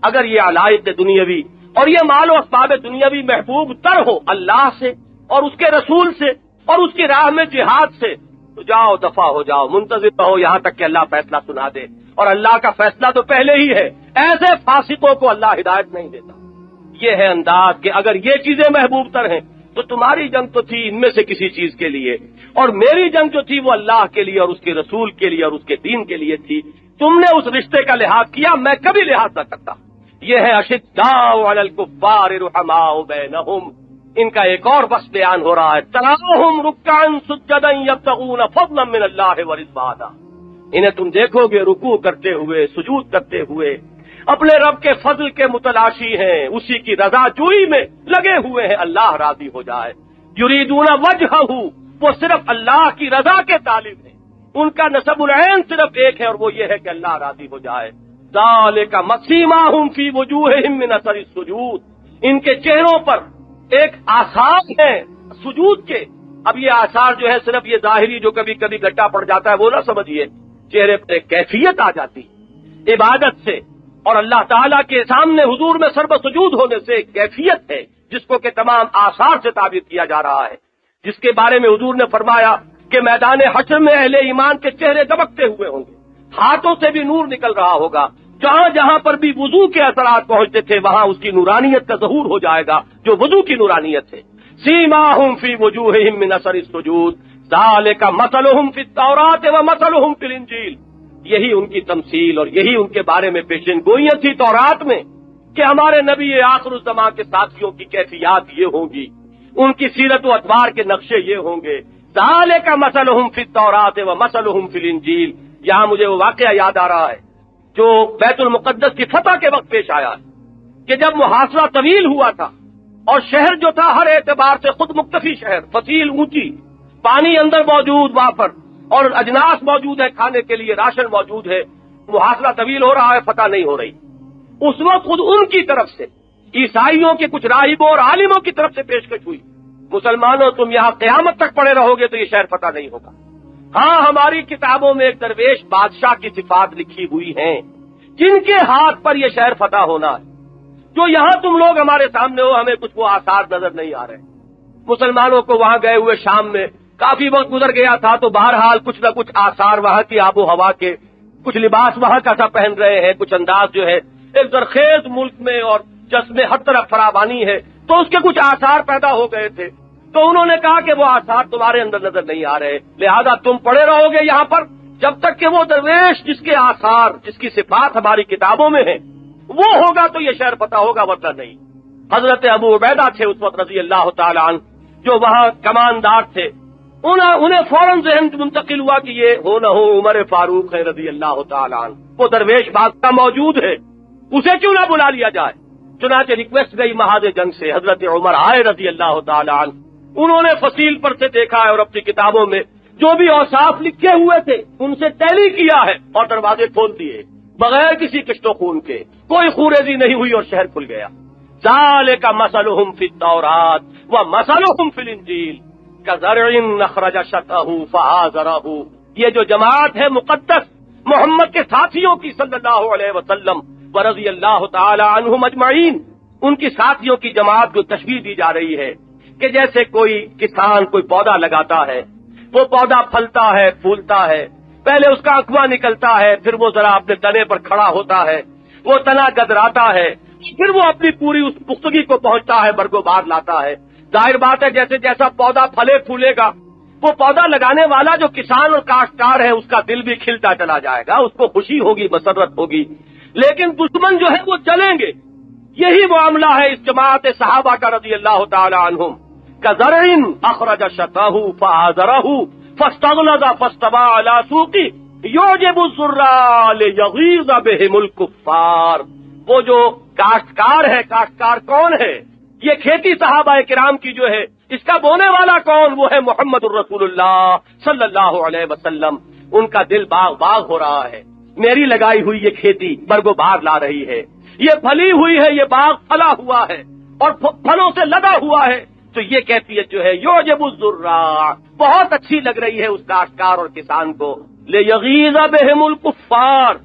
اگر یہ علائق دنیاوی اور یہ مال و اسباب دنیاوی محبوب تر ہو اللہ سے اور اس کے رسول سے اور اس کی راہ میں جہاد سے، تو جاؤ دفع ہو جاؤ، منتظر رہو یہاں تک کہ اللہ فیصلہ سنا دے، اور اللہ کا فیصلہ تو پہلے ہی ہے، ایسے فاسقوں کو اللہ ہدایت نہیں دیتا۔ یہ ہے انداز کہ اگر یہ چیزیں محبوب تر ہیں تو تمہاری جنگ تو تھی ان میں سے کسی چیز کے لیے، اور میری جنگ جو تھی وہ اللہ کے لیے اور اس کے رسول کے لیے اور اس کے دین کے لیے تھی۔ تم نے اس رشتے کا لحاظ کیا، میں کبھی لحاظ نہ کرتا۔ یہ ہے اشداء علی الکفار رحماء بینہم، ان کا ایک اور بس بیان ہو رہا ہے، تراہم رکعا سجدا یبتغون فضلا من اللہ ورضوانا، انہیں تم دیکھو گے رکوع کرتے ہوئے، سجود کرتے ہوئے، اپنے رب کے فضل کے متلاشی ہیں، اسی کی رضا جوئی میں لگے ہوئے ہیں، اللہ راضی ہو جائے۔ یریدون وجہہ، وہ صرف اللہ کی رضا کے طالب ہیں، ان کا نصب العین صرف ایک ہے اور وہ یہ ہے کہ اللہ راضی ہو جائے۔ ذالک مسیماہم فی وجوہہم من اثر السجود، ان کے چہروں پر ایک آثار ہیں سجود کے۔ اب یہ آثار جو ہے صرف یہ ظاہری جو کبھی کبھی گٹا پڑ جاتا ہے وہ نہ سمجھیے، چہرے پر ایک کیفیت آ جاتی عبادت سے، اور اللہ تعالیٰ کے سامنے حضور میں سرب سجود ہونے سے ایک کیفیت ہے جس کو کہ تمام آثار سے تعبیر کیا جا رہا ہے، جس کے بارے میں حضور نے فرمایا کہ میدان حشر میں اہل ایمان کے چہرے دبکتے ہوئے ہوں گے، ہاتھوں سے بھی نور نکل رہا ہوگا، جہاں جہاں پر بھی وضو کے اثرات پہنچتے تھے وہاں اس کی نورانیت کا ظہور ہو جائے گا جو وضو کی نورانیت ہے۔ سیماہم فی وجوہہم من اثر السجود ذالک مثلہم فی التوراۃ ومثلہم فی الانجیل، یہی ان کی تمثیل اور یہی ان کے بارے میں پیشن گوئیاں تھی تورات میں کہ ہمارے نبی آخر الزمان کے ساتھیوں کی کیفیات یہ ہوں گی، ان کی سیرت و ادوار کے نقشے یہ ہوں گے۔ ذالک مثلہم فی التوراۃ ومثلہم فی الانجیل، یہاں مجھے وہ واقعہ یاد آ رہا ہے جو بیت المقدس کی فتح کے وقت پیش آیا کہ جب محاصرہ طویل ہوا تھا اور شہر جو تھا ہر اعتبار سے خود مکتفی شہر، فصیل اونچی، پانی اندر موجود وہاں پر، اور اجناس موجود ہے کھانے کے لیے، راشن موجود ہے، محاصرہ طویل ہو رہا ہے، فتح نہیں ہو رہی۔ اس وقت خود ان کی طرف سے عیسائیوں کے کچھ راہبوں اور عالموں کی طرف سے پیشکش ہوئی، مسلمانوں تم یہاں قیامت تک پڑے رہو گے تو یہ شہر فتح نہیں ہوگا۔ ہاں ہماری کتابوں میں ایک درویش بادشاہ کی صفات لکھی ہوئی ہیں جن کے ہاتھ پر یہ شہر فتح ہونا ہے، جو یہاں تم لوگ ہمارے سامنے ہو ہمیں کچھ وہ آثار نظر نہیں آ رہے۔ مسلمانوں کو وہاں گئے ہوئے شام میں کافی وقت گزر گیا تھا تو بہرحال کچھ نہ کچھ آثار وہاں کی آب و ہوا کے، کچھ لباس وہاں کا سا پہن رہے ہیں، کچھ انداز جو ہے ایک زرخیز ملک میں اور جس میں ہر طرف فراوانی ہے تو اس کے کچھ آثار پیدا ہو گئے تھے، تو انہوں نے کہا کہ وہ آثار تمہارے اندر نظر نہیں آ رہے، لہذا تم پڑے رہو گے یہاں پر جب تک کہ وہ درویش جس کے آثار، جس کی صفات ہماری کتابوں میں ہیں وہ ہوگا تو یہ شہر فتح ہوگا، ورنہ نہیں۔ حضرت ابو عبیدہ تھے اس وقت رضی اللہ تعالیٰ عنہ جو وہاں کماندار تھے، انہیں فوراً ذہن منتقل ہوا کہ یہ ہو نہ ہو عمر فاروق ہے رضی اللہ تعالیٰ عنہ، وہ درویش بادشاہ موجود ہے، اسے کیوں نہ بلا لیا جائے۔ چنانچہ ریکویسٹ گئی محاذ جنگ سے، حضرت عمر آئے رضی اللہ تعالیٰ عنہ، انہوں نے فصیل پر سے دیکھا ہے اور اپنی کتابوں میں جو بھی اوصاف لکھے ہوئے تھے ان سے ٹیلی کیا ہے اور دروازے کھول دیے بغیر کسی کشت و خون کے، کوئی خوریزی نہیں ہوئی اور شہر کھل گیا۔ ذالک مثلہم فی التوراۃ ومثلہم فی الانجیل کزرع اخرج شطأہ فآزرہ، یہ جو جماعت ہے مقدس محمد کے ساتھیوں کی صلی اللہ علیہ وسلم ورضی اللہ تعالی عنہم اجمعین، ان کی ساتھیوں کی جماعت کو تشبیہ دی جا رہی ہے کہ جیسے کوئی کسان کوئی پودا لگاتا ہے، وہ پودا پھلتا ہے پھولتا ہے، پہلے اس کا اقوا نکلتا ہے، پھر وہ ذرا اپنے تنے پر کھڑا ہوتا ہے، وہ تنا گدراتا ہے، پھر وہ اپنی پوری اس پختگی کو پہنچتا ہے، برگ و بار لاتا ہے۔ ظاہر بات ہے جیسے جیسا پودا پھلے پھولے گا وہ پودا لگانے والا جو کسان اور کاشتکار ہے اس کا دل بھی کھلتا چلا جائے گا، اس کو خوشی ہوگی، مسرت ہوگی، لیکن دشمن جو ہے وہ جلیں گے۔ یہی معاملہ ہے اس جماعت صحابہ کا رضی اللہ تعالی عنہم، کزرع اخرج شطأہ فآزرہ فاستغلظ فاستوى علی سوقہ یعجب الزراء لیغیظ بہم الکفار۔ وہ جو کاشتکار ہے، کاشتکار کون ہے؟ یہ کھیتی صحابہ کرام کی جو ہے اس کا بونے والا کون؟ وہ ہے محمد الرسول اللہ صلی اللہ علیہ وسلم۔ ان کا دل باغ باغ ہو رہا ہے، میری لگائی ہوئی یہ کھیتی برگ و بہار لا رہی ہے، یہ پھلی ہوئی ہے، یہ باغ پھلا ہوا ہے اور پھلوں سے لدا ہوا ہے، تو یہ کیفیت جو ہے یعجب الزراء بہت اچھی لگ رہی ہے اس کاشتکار اور کسان کو، لیغیظ بہم الکفار،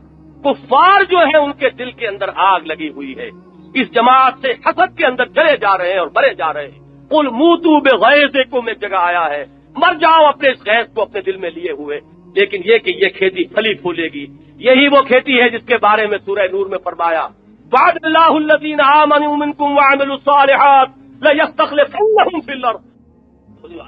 کفار جو ہے ان کے دل کے اندر آگ لگی ہوئی ہے، اس جماعت سے حسد کے اندر جلے جا رہے ہیں اور بھرے جا رہے ہیں۔ قل موتوا بغیظکم، ایک جگہ آیا ہے مر جاؤ اپنے اس غیظ کو اپنے دل میں لیے ہوئے، لیکن یہ کہ یہ کھیتی پھلی پھولے گی، یہی وہ کھیتی ہے جس کے بارے میں سورہ نور میں فرمایا وعد اللہ الذین آمنوا منکم وعملوا الصالحات لیستخلفنہم فی الارض۔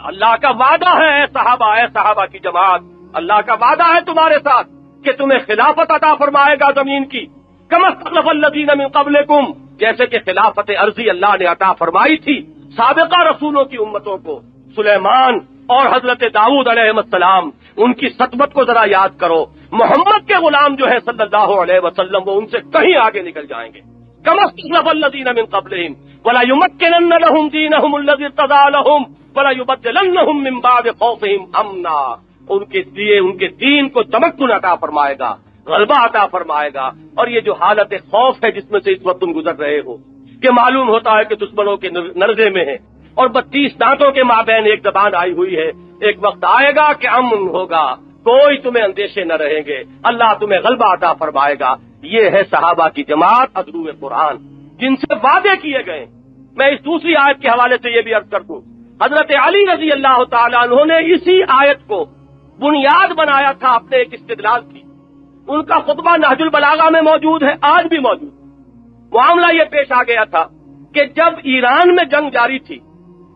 اللہ کا وعدہ ہے اے صحابہ کی جماعت، اللہ کا وعدہ ہے تمہارے ساتھ کہ تمہیں خلافت عطا فرمائے گا زمین کی، کما استخلف الذین من قبلکم، جیسے کہ خلافت عرضی اللہ نے عطا فرمائی تھی سابقہ رسولوں کی امتوں کو، سلیمان اور حضرت داؤد علیہ السلام، ان کی سطوت کو ذرا یاد کرو۔ محمد کے غلام جو ہے صلی اللہ علیہ وسلم، وہ ان سے کہیں آگے نکل جائیں گے۔ کما استخلف الذین من قبلہم ولا یمکنن لهم دینہم الذی ارتضی لهم ولا یبدلنہم من بعد خوفہم امنا، ان کے لیے ان کے دین کو تمکن عطا فرمائے گا، غلبہ عطا فرمائے گا۔ اور یہ جو حالت خوف ہے جس میں سے اس وقت تم گزر رہے ہو کہ معلوم ہوتا ہے کہ دشمنوں کے نرزے میں ہے اور 32 دانتوں کے مابین ایک زبان آئی ہوئی ہے، ایک وقت آئے گا کہ امن ہوگا، کوئی تمہیں اندیشے نہ رہیں گے، اللہ تمہیں غلبہ عطا فرمائے گا۔ یہ ہے صحابہ کی جماعت ادرو قرآن جن سے وعدے کیے گئے۔ میں اس دوسری آیت کے حوالے سے یہ بھی عرض کر دوں، حضرت علی رضی اللہ تعالیٰ عنہ نے اسی آیت کو بنیاد بنایا تھا اپنے ایک استدلال کی۔ ان کا خطبہ نہج البلاغہ میں موجود ہے، آج بھی موجود۔ معاملہ یہ پیش آ گیا تھا کہ جب ایران میں جنگ جاری تھی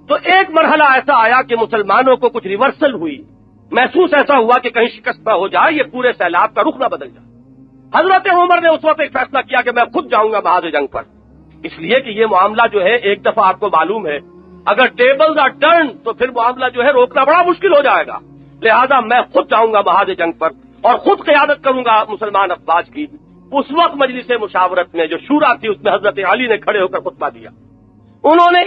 تو ایک مرحلہ ایسا آیا کہ مسلمانوں کو کچھ ریورسل ہوئی، محسوس ایسا ہوا کہ کہیں شکست نہ ہو جائے، یہ پورے سیلاب کا رخ نہ بدل جائے۔ حضرت عمر نے اس وقت ایک فیصلہ کیا کہ میں خود جاؤں گا محاذ جنگ پر، اس لیے کہ یہ معاملہ جو ہے ایک دفعہ آپ کو معلوم ہے اگر ٹیبلز آر ٹرن تو پھر معاملہ جو ہے روکنا بڑا مشکل ہو جائے گا، لہذا میں خود جاؤں گا محاذ جنگ پر اور خود قیادت کروں گا مسلمان افواج کی۔ اس وقت مجلس مشاورت میں جو شورا تھی اس میں حضرت علی نے کھڑے ہو کر خطبہ دیا، انہوں نے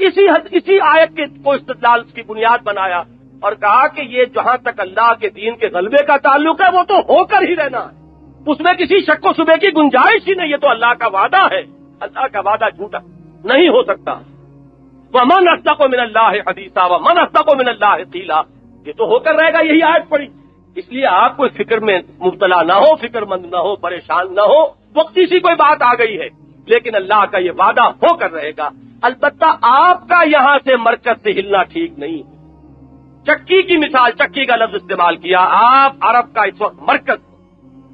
اسی آیت کے کو استدلال کی بنیاد بنایا اور کہا کہ یہ جہاں تک اللہ کے دین کے غلبے کا تعلق ہے وہ تو ہو کر ہی رہنا ہے، اس میں کسی شک و شبے کی گنجائش ہی نہیں، یہ تو اللہ کا وعدہ ہے، اللہ کا وعدہ جھوٹا نہیں ہو سکتا۔ وَمَنْ أَصْدَقُ مِنَ اللَّهِ حَدِيثًا وَمَنْ أَصْدَقُ مِنَ اللَّهِ قِيلًا، یہ تو ہو کر رہے گا، یہی آیت پڑی۔ اس لیے آپ کوئی فکر میں مبتلا نہ ہو، فکر مند نہ ہو، پریشان نہ ہو، وقتی سی کوئی بات آ گئی ہے، لیکن اللہ کا یہ وعدہ ہو کر رہے گا۔ البتہ آپ کا یہاں سے مرکز سے ہلنا ٹھیک نہیں ہے۔ چکی کی مثال، چکی کا لفظ استعمال کیا، آپ عرب کا اس وقت مرکز،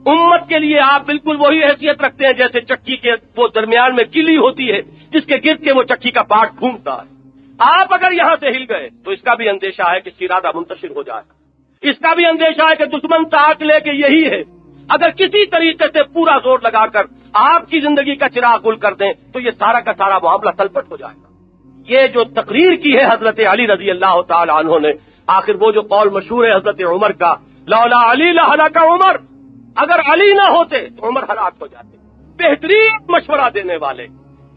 امت کے لیے آپ بالکل وہی حیثیت رکھتے ہیں جیسے چکی کے وہ درمیان میں کلی ہوتی ہے جس کے گرد کے وہ چکی کا پارٹ گھومتا ہے۔ آپ اگر یہاں سے ہل گئے تو اس کا بھی اندیشہ ہے کہ ارادہ منتشر ہو جائے گا، اس کا بھی اندیشہ ہے کہ دشمن تاک لے کے یہی ہے، اگر کسی طریقے سے پورا زور لگا کر آپ کی زندگی کا چراغ گل کر دیں تو یہ سارا کا سارا معاملہ تلپٹ ہو جائے گا۔ یہ جو تقریر کی ہے حضرت علی رضی اللہ تعالی عنہ نے، آخر وہ جو قول مشہور ہے حضرت عمر کا، لولا علی لہلک عمر، اگر علی نہ ہوتے تو عمر ہلاک ہو جاتے۔ بہترین مشورہ دینے والے،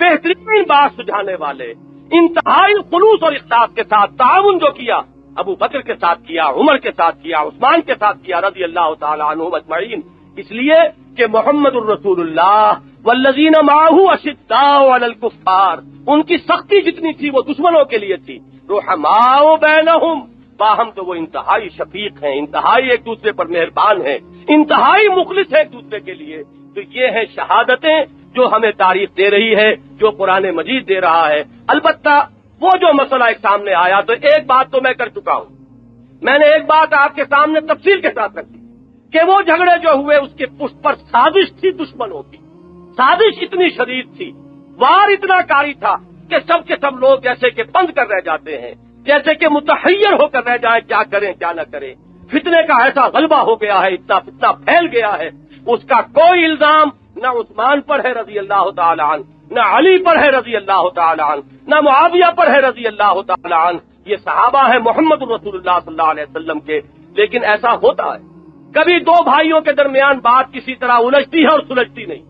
بہترین بات سجھانے والے، انتہائی خلوص اور اخلاص کے ساتھ تعاون جو کیا، ابو بکر کے ساتھ کیا، عمر کے ساتھ کیا، عثمان کے ساتھ کیا رضی اللہ تعالی عنہم اجمعین، اس لیے کہ محمد الرسول اللہ والذین معہ اشداء علی الکفار، ان کی سختی جتنی تھی وہ دشمنوں کے لیے تھی، رحماء بینہم، باہم تو وہ انتہائی شفیق ہیں، انتہائی ایک دوسرے پر مہربان ہیں، انتہائی مخلص ہیں ایک دوسرے کے لیے۔ تو یہ ہیں شہادتیں جو ہمیں تاریخ دے رہی ہے، جو قرآن مجید دے رہا ہے۔ البتہ وہ جو مسئلہ ایک سامنے آیا تو ایک بات تو میں کر چکا ہوں، میں نے ایک بات آپ کے سامنے تفصیل کے ساتھ رکھی کہ وہ جھگڑے جو ہوئے اس کے پشت پر سازش تھی دشمنوں کی، سازش اتنی شدید تھی، وار اتنا کاری تھا کہ سب کے سب لوگ جیسے کہ بند کر رہ جاتے ہیں، جیسے کہ متحیر ہو کر رہ جائیں کیا کریں کیا نہ کریں۔ فتنے کا ایسا غلبہ ہو گیا ہے، اتنا فتنہ پھیل گیا ہے، اس کا کوئی الزام نہ عثمان پر ہے رضی اللہ تعالی عنہ، نہ علی پر ہے رضی اللہ تعالی عنہ، نہ معاویہ پر ہے رضی اللہ تعالی عنہ، یہ صحابہ ہیں محمد رسول اللہ صلی اللہ علیہ وسلم کے۔ لیکن ایسا ہوتا ہے کبھی دو بھائیوں کے درمیان بات کسی طرح الجھتی ہے اور سلجھتی نہیں،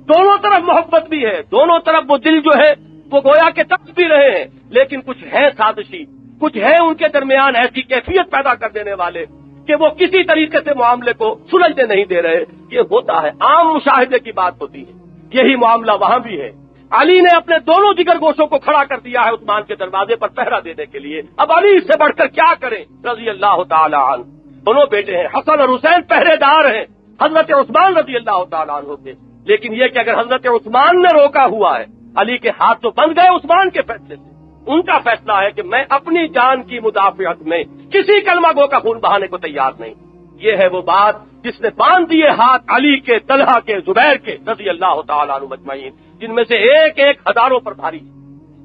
دونوں طرف محبت بھی ہے، دونوں طرف وہ دل جو ہے وہ گویا کے تک بھی رہے ہیں، لیکن کچھ ہے سازشی، کچھ ہے ان کے درمیان ایسی کیفیت پیدا کر دینے والے کہ وہ کسی طریقے سے معاملے کو سلجھنے نہیں دے رہے۔ یہ ہوتا ہے، عام مشاہدے کی بات ہوتی ہے، یہی معاملہ وہاں بھی ہے۔ علی نے اپنے دونوں جگر گوشوں کو کھڑا کر دیا ہے عثمان کے دروازے پر پہرا دینے کے لیے، اب علی سے بڑھ کر کیا کریں رضی اللہ تعالی عنہ۔ دونوں بیٹے ہیں، حسن اور حسین پہرے دار ہیں حضرت عثمان رضی اللہ تعالیٰ عنہ کے، لیکن یہ کہ اگر حضرت عثمان نے روکا ہوا ہے، علی کے ہاتھ تو بند گئے عثمان کے فیصلے سے، ان کا فیصلہ ہے کہ میں اپنی جان کی مدافعت میں کسی کلمہ گو کا خون بہانے کو تیار نہیں. یہ ہے وہ بات جس نے باندھ دیے ہاتھ علی کے، طلحہ کے، زبیر کے رضی اللہ تعالیٰ عنہ مجمعین، جن میں سے ایک ایک ہزاروں پر بھاری.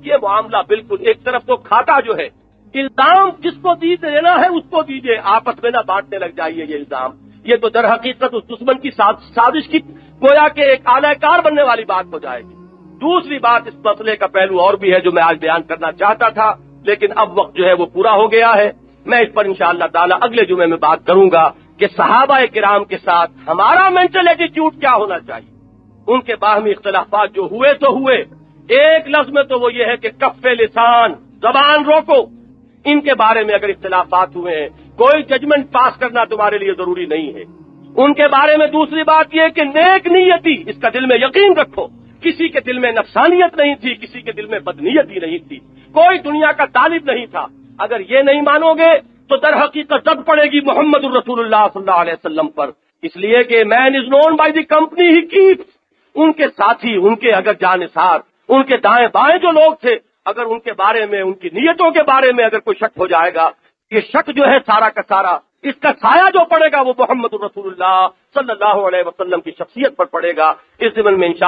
یہ معاملہ بالکل ایک طرف تو کھاتا جو ہے، الزام جس کو دینا ہے اس کو دیجیے، آپس میں نہ بانٹنے لگ جائیے. یہ الزام یہ تو در حقیقت اس دشمن کی سازش کی گویا کہ ایک اعلی کار بننے والی بات ہو جائے گی. دوسری بات، اس مسئلے کا پہلو اور بھی ہے جو میں آج بیان کرنا چاہتا تھا، لیکن اب وقت جو ہے وہ پورا ہو گیا ہے. میں اس پر انشاءاللہ تعالی اگلے جمعے میں بات کروں گا کہ صحابہ کرام کے ساتھ ہمارا مینٹل ایٹیٹیوڈ کیا ہونا چاہیے. ان کے باہمی اختلافات جو ہوئے تو ہوئے، ایک لفظ میں تو وہ یہ ہے کہ کف لسان، زبان روکو. ان کے بارے میں اگر اختلافات ہوئے ہیں، کوئی ججمنٹ پاس کرنا تمہارے لیے ضروری نہیں ہے. ان کے بارے میں دوسری بات یہ کہ نیک نیتی، اس کا دل میں یقین رکھو، کسی کے دل میں نفسانیت نہیں تھی، کسی کے دل میں بدنیتی نہیں تھی، کوئی دنیا کا طالب نہیں تھا. اگر یہ نہیں مانو گے تو در حقیقت زد پڑے گی محمد الرسول اللہ صلی اللہ علیہ وسلم پر، اس لیے کہ man is known by the company he keeps. ان کے ساتھی، ان کے اگر جانثار، ان کے دائیں بائیں جو لوگ تھے، اگر ان کے بارے میں، ان کی نیتوں کے بارے میں اگر کوئی شک ہو جائے گا، یہ شک جو ہے سارا کا سارا، اس کا سایہ جو پڑے گا وہ محمد الرسول اللہ صلی اللہ علیہ وسلم کی شخصیت پر پڑے گا. اس ضمن میں انشاءاللہ